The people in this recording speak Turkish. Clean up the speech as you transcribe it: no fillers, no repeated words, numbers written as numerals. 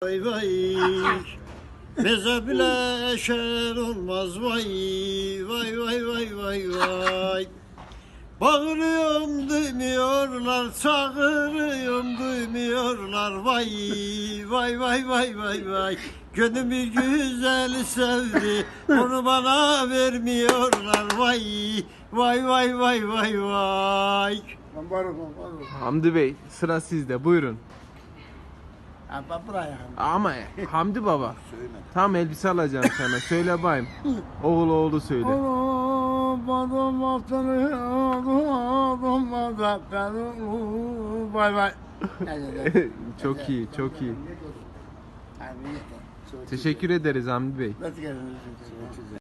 Vay vay, meze bile eşer olmaz vay, vay vay vay vay vay. Bağırıyorum duymuyorlar, çağırıyorum duymuyorlar vay, vay vay vay vay vay. Gönlümü güzeli sevdi, onu bana vermiyorlar vay, vay vay vay vay vay. Hamdi Bey, sıra sizde. Buyurun. Ama buraya. Ama Hamdi Baba. Tam elbise alacağım sana. Söyle bayım. Oğlu söyle. Vay vay. Çok iyi, çok iyi. Teşekkür ederiz Hamdi Bey. Nasıl geldiniz?